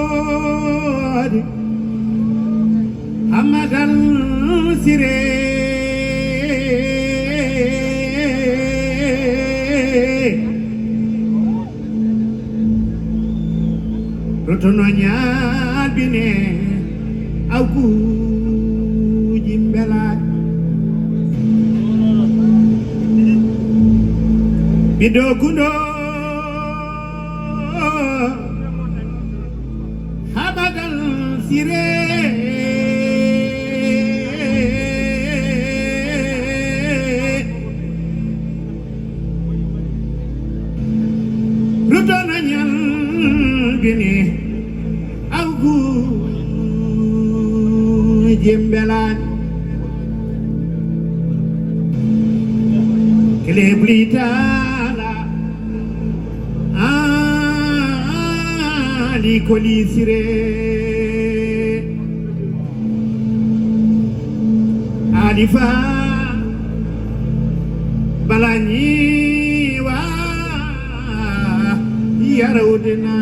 yelengodi amadan sire rotono nyabine awku jimbela bido kundo habadan sire rotono nyabine awku jimbela Kleblitala Ali kolisire Alifa Balani wa Yarodina